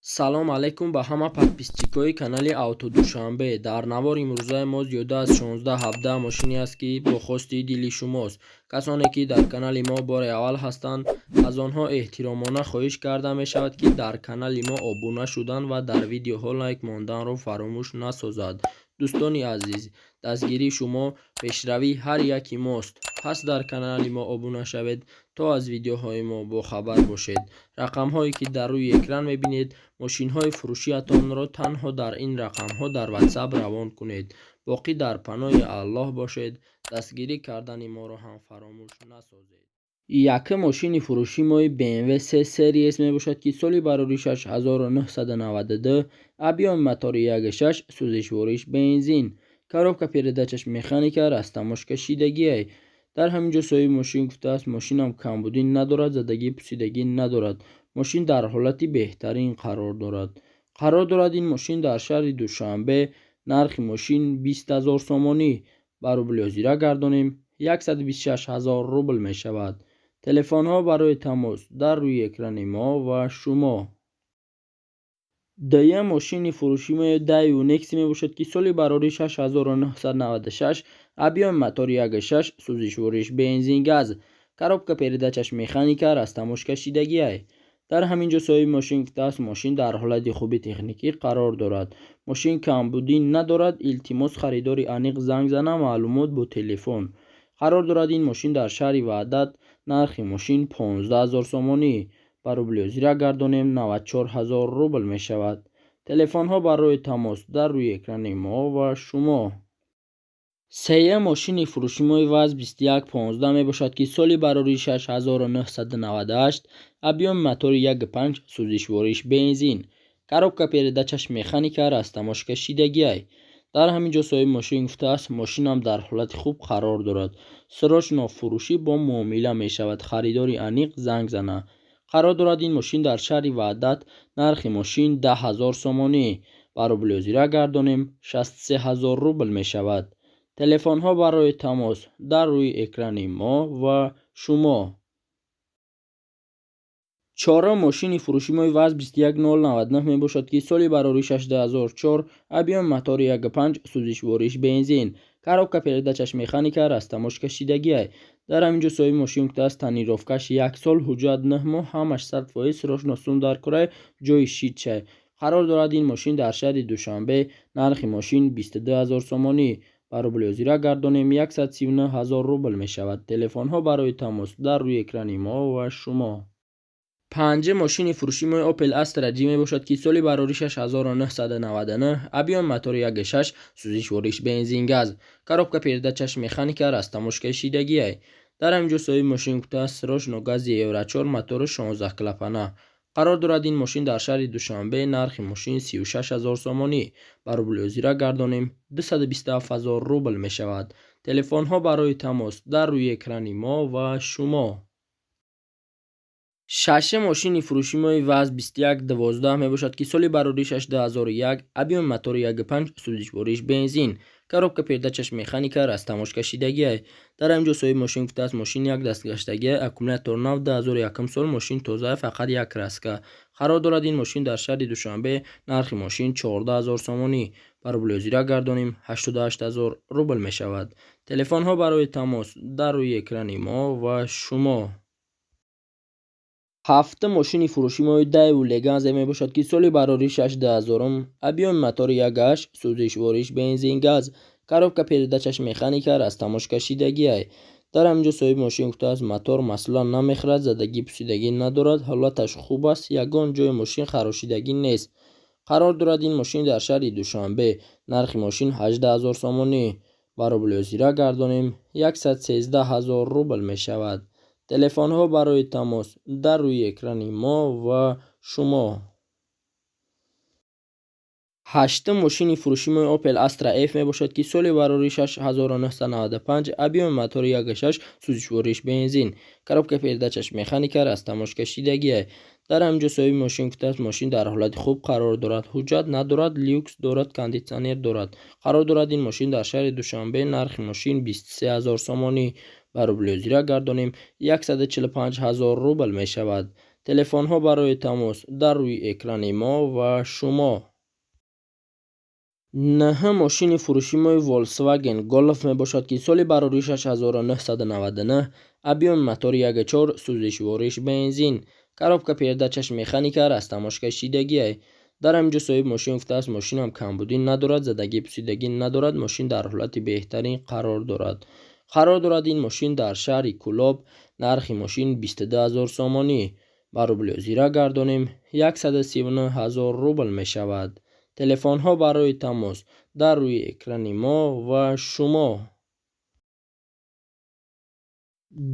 салом алайкум ба ҳама подписчикои канали Автодушанбе. Дар навори имрӯзаи мо зиёда аз 16-17 мошине аст ки бо хости дили шумост. Касоне ки дар канали мо бори аввал ҳастанд, аз онҳо эҳтиромона хоҳиш карда мешавад ки дар канали мо обуна шуданд ва дар видеоҳо лайк монданро фаромӯш насозад. дӯстони азиз, дастгирии шумо пешравии ҳар яки мост. пас дар канали мо обуна шавед то аз видеоҳои мо бохабар бошед. рақамҳое ки дар рӯи экран мебинед, мошинҳои фурӯшиатонро танҳо дар ин рақамҳо дар WhatsApp равон кунед. боқӣ дар паноҳи Аллоҳ бошед. дастгирӣ кардани моро ҳам фаромӯш насозед. Якум мошини фурӯши мои BMW 3 Series мебошад ки соли барори 6992, объёми мотори 1.6, сӯзишвориш бензин, коробка передачаш механика, растамошкашидагӣ. дар ҳамин ҷо соҳиби мошин гуфтааст мошинам камбудӣ надорад, задагӣ пусидагӣ надорад. мошин дар ҳолати беҳтарин қарор дорад. ин мошин дар шаҳри Душанбе. нархи мошин 20 000 сомонӣ. ба рублёзира гардонем 126 000 рубл мешавад. телефонҳо барои тамос дар рӯи экрани мо ва шумо. дуюм мошини фурӯши мои Daewoo Nexi мебошад ки соли барори 6996, объёми мотори 1.6, сӯзишвориш бензин газ, коробка передачаш механика, растамошкашидагӣ. дар ҳамин ҷо соҳиби мошин гуфтааст мошин дар ҳолати хуби техникӣ қарор дорад. мошин камбудӣ надорад. илтимос харидори аниқ занг зана, маълумот бо телефон. қарор дорад ин мошин дар шаҳри Ваҳдат. нархи мошин 15 000 сомонӣ. ба рублёзира гардонем 94 000 рубл мешавад. телефонҳо барои тамос дар рӯи экрани мо ва шумо. сеюм мошини фурӯши мои ВАЗ 2115 мебошад ки соли барори 6998, объёми мотори 1.5, сӯзишвориш бензин, коробка передачаш механика, растамошкашидагӣ. дар ҳамин ҷо соҳиби мошин гуфтааст мошинам дар ҳолати хуб қарор дорад. срочно фурӯшӣ бо муомила мешавад. харидори аниқ занг зана. қарор дорад ин мошин дар шаҳри Ваҳдат. нархи мошин 10 000 сомонӣ. ба рублёзира гардонем 63 000 рубл мешавад. телефонҳо барои тамос дар рӯи экрани мо ва шумо. чорум мошини фурӯши мои ВАЗ 21099 мебошад ки соли барори 6 объёми мотори 1.5, сӯзишвориш бензин, коробка передачаш механика, растамошкашидагӣ. дар ҳамин ҷо соҳиби мошин гуфтааст танировкаш 1 сол, ҳуҷҷат 9 моҳ, ҳамаш 100% срочно сум дар кора, ҷои шид шай. қарор дорад ин мошин дар шаҳри Душанбе. нархи мошин 22 000 сомонӣ. ба рублёзира гардонем 139 000 рубл мешавад. телефонҳо барои тамос дар рӯи экрани мо ва шумо. панҷум мошини фурӯши мои Opel Astra G мебошад ки соли барори 6999, объёми мотори 1.6, сӯзишвориш бензин газ, коробка передачаш механика, растамошкашидагӣ. дар ҳамин ҷо соҳиби мошин гуфтааст срочно гази Евро 4 мотори 16 клапана. қарор дорад ин мошин дар шаҳри Душанбе. нархи мошин 36 000 сомонӣ. ба рублёзира гардонем 227 000 рубл мешавад. телефонҳо барои тамос дар рӯи экрани мо ва шумо. шашум мошини фурӯши мои ВАЗ 2112 мебошад ки соли барори 6 2001, объёми мотори 1.5, сӯзишвориш бензин, коробка передачаш механика, растамошкашидагӣ. дар ҳамин ҷо соҳиби мошин гуфтааст мошин як дастгаштагӣ, аккумулятор нав, 2001 сол, мошин тоза, фақат як краска. қарор дорад ин мошин дар шаҳри Душанбе. нархи мошин 14 000 сомонӣ. ба рублёзира гардонем 88 000 рубл мешавад. телефонҳо барои тамос дар рӯи экрани мо ва шумо. ҳафтум мошини фурӯши мои Daewoo Leganza мебошад ки соли барори 6 2000, объёми мотори 1.8, сӯзишвориш бензин газ, коробка передачаш механика, растамошкашидагӣ. дар ҳамин ҷо соҳиби мошин гуфтааст мотор маслан намехӯрад, задагӣ пусидагӣ надорад, ҳолаташ хуб аст, ягон ҷои мошин харошидагӣ нест. қарор дорад ин мошин дар шаҳри Душанбе. нархи мошин 18 000 сомонӣ. ба рублёзира гардонем 113 000 рубл мешавад. телефонҳо барои тамос дар рӯи экрани мо ва шумо. ҳаштум мошини фурӯши мои Opel Astra F мебошад ки соли барори 6995, объёми мотори 1.6, сӯзишвориш бензин, коробка передачаш механика, растамошкашидагӣ. дар ҳамин ҷо соҳиби мошин гуфтааст мошин дар ҳолати хуб қарор дорад, ҳуҷҷат надорад, люкс дорад, кондитсионер дорад. қарор дорад ин мошин дар шаҳри Душанбе. нархи мошин 23 000 сомонӣ. ба рублёзира гардонем 145 000 рубл мешавад. تلفن ها برای تماس در روی اکران ما و شما. نه ماشین فروشی ما ولکسواگن گولف می باشد که سال برآوری 6999 ابیون موتور 1.4 سوزشوارش بنزین коробка передачаш механика растамош кашидагӣ. дар ҳаминҷо соҳиб мошин гуфтааст мошинам камбудӣ надорад, задагӣ пусидагӣ надорад, мошин дар ҳолати беҳтарин қарор дорад. ин мошин дар шаҳри Кӯлоб нархи мошин 22000 сомонӣ ба рубли озира гардонем 139000 рубл мешавад. تلفن ها برای تماس در روی اکران ما و شما.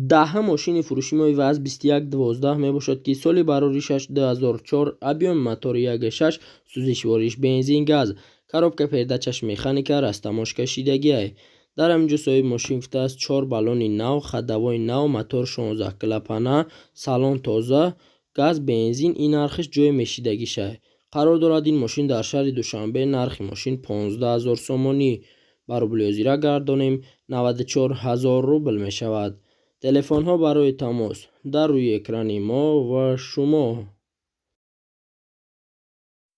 ده ماشین فروشی ما وز 2112 می باشد که سال برآوریش 2004 ابیون موتور 1.6 سوزشوارش بنزین گاز коробка передачаш механика растамош кашидагӣ. дар ҳаминҷо соҳиб мошин гуфта аст 4 баллони нав, хадавои нав, мотор 16 клапана, салон тоза, газ бензин. ин нархиш ҷои мешидагиша. қарор дорад ин мошин дар шаҳри Душанбе нархи мошин 15000 сомонӣ ба рубли озира гардонем 94000 рубл мешавад. تلفن ها برای تماس در روی اکران ما و شما.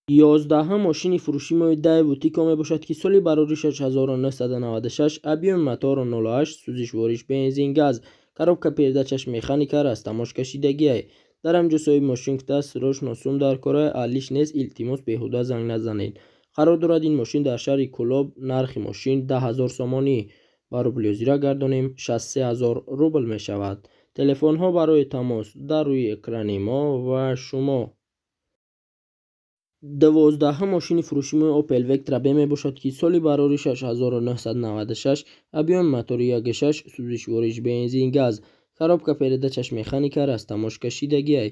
11 ماشین فروشی ما دایوتیکا می باشد که سال برآوریش 1996 ابیون موتور 08 سوزشوارش بنزین گاز коробка передачаш механика растамош кашидагӣ. дар ҳаминҷо соҳиби мошин гуфта аст срочно сум дар кораи алиш нест, илтимос беҳуда занг назанед. қарор дорад ин мошин дар шаҳри Кӯлоб нархи мошин 10000 сомонӣ ба рубли озира гардонем 63000 рубл мешавад. تلفن ها برای تماس در روی اکران ما و شما. 12 ماشین فروشی ما اوپل وکترا بی می باشد که سال برآوریش 1996 ابیون موتور 1.6 سوزشوارش بنزین گاز коробка передачаш механика растамош кашидагӣ.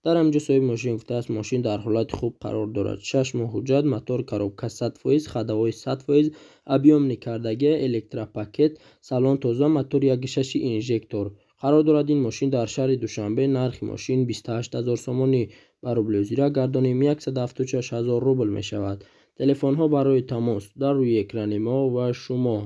дар ҳаминҷо соҳиби мошин гуфта аст мошин дар ҳолати хуб қарор дорад. 6 моҳ ҳуҷҷат, мотор коробка 100%, хадавои 100%, объёмни кардагӣ, электропакет, салон тоза, мотор 1.6 инжектор. қарор дорад ин мошин дар шаҳри Душанбе нархи мошин 28000 сомонӣ ба рубли озира гардонем 174000 рубл мешавад. تلفن ها برای تماس در روی اکران ما و شما.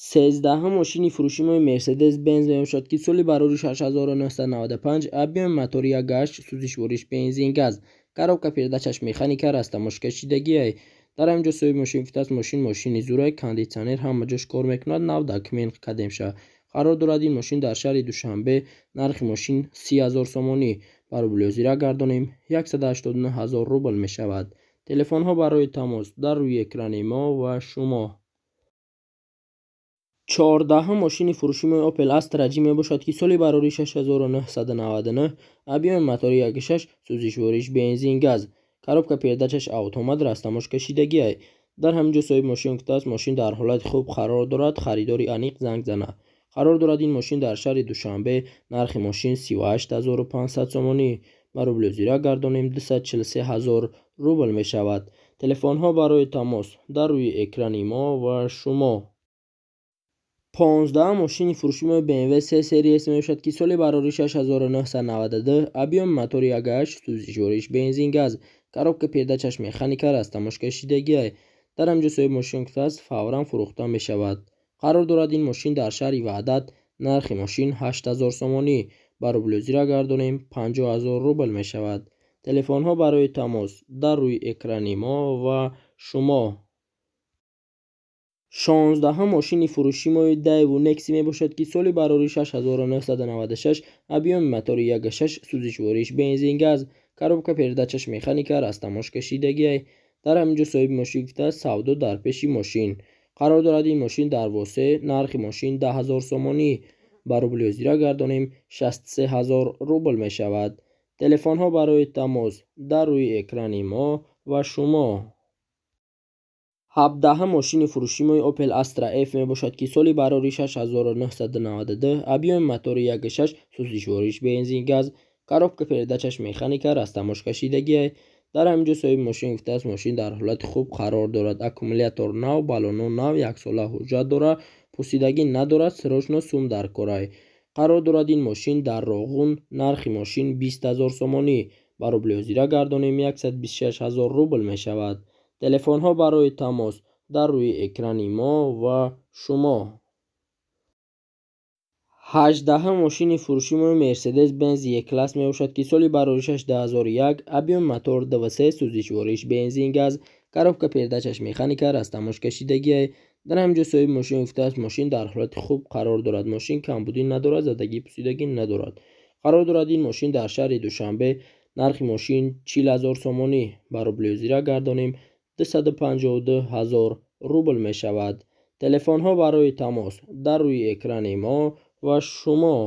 13 ماشین فروشی ما مرسدس بنز می باشد که سال برآوریش 1995 ابیون موتور 1.8 سوزشوارش بنزین گاز коробка передачаш механика растамош кашидагӣ. дар ҳаминҷо соҳиби мошин гуфта аст мошини зурай, кондитсионер ҳама ҷош кор мекунад, нав документ кадемша. қарор дорад ин мошин дар шаҳри Душанбе нархи мошин 30000 сомонӣ ба рубли озира гардонем 189000 рубл мешавад. تلفن ها برای تماس در روی اکران ما و شما. 14 ماشین فروشی ما اوپل استرا جی می باشد که سال برآوریش 1999 ابیون موتور 1.6 سوزشوارش بنزین گاز коробка передачаш автомат растамош кашидагӣ. дар ҳаминҷо соҳиби мошин гуфта аст мошин дар ҳолати хуб қарор дорад, харидори аниқ занг зана. қарор дорад ин мошин дар шаҳри Душанбе нархи мошин 38500 сомонӣ ба рубли озира гардонем 243000 рубл мешавад. تلفن ها برای تماس در روی اکران ما و شما. 15 ماشین فروشی ما BMW 3 سری اس می باشد که سال برآوریش 1992 ابیون موتور 1.8 سوزشوارش بنزین گاز коробка передачаш механика растамош кашидагӣ. дар ҳаминҷо соҳиби мошин гуфта аст фавран фурӯхта мешавад. қарор дорад ин мошин дар шаҳри Ваҳдат нархи мошин 8000 сомонӣ ба рубли озира гардонем 50000 рубл мешавад. تلفن ها برای تماس در روی اکران ما و شما. 16 ماشین فروشی ما دایو نکسی می باشد که سال برآوریش 1996 ابیون موتور 1.6 سوزشوارش بنزین گاز коробка передачаш механика растамош кашидагӣ. дар ҳаминҷо соҳиби мошин гуфта аст савдо дар пеши мошин. қарор дорад ин мошин дар восе нархи мошин 10000 сомонӣ ба рубли озира гардонем 63000 рубл мешавад. تلفن ها برای تماس در روی اکران ما و شما. 17 ماشین فروشی ما اوپل استرا اف می باشد که سال برآوریش 1992 ابیون موتور 1.6 سوزشوارش بنزین گاز коробка передачаш механика растамош кашидагӣ. дар ҳаминҷо соҳиби мошин гуфта аст мошин дар ҳолати хуб қарор дорад, аккумулятор нав, баллоно нав, 1 сола ҳуҷҷат дорад, пусидагӣ надорад, срочно сум дар корай. қарор дорад ин мошин дар роғун нархи мошин 20000 сомонӣ ба рубли озира гардонем 126000 рубл мешавад. تلفن ها برای تماس در روی اکران ما و شما. 18 ماشین فروشی مرسدس بنز یک کلاس می باشد که سال بارورشش 2001 ابیون موتور 2.3 سوزشوارش بنزین گاز коробка передачаш механика растамош кашидагӣ дар ҳамҷо соҳиби мошин гуфтааст мошин дар ҳолати хуб қарор дорад мошин камбудӣ надорад задагӣ пусидагӣ надорад қарор дорад ин мошин дар шаҳри душанбе нархи мошин 40,000 сомонӣ ба рублиозира гардонем 252,000 рубл мешавад телефонҳо барои тамос дар рӯи экрани мо ва шумо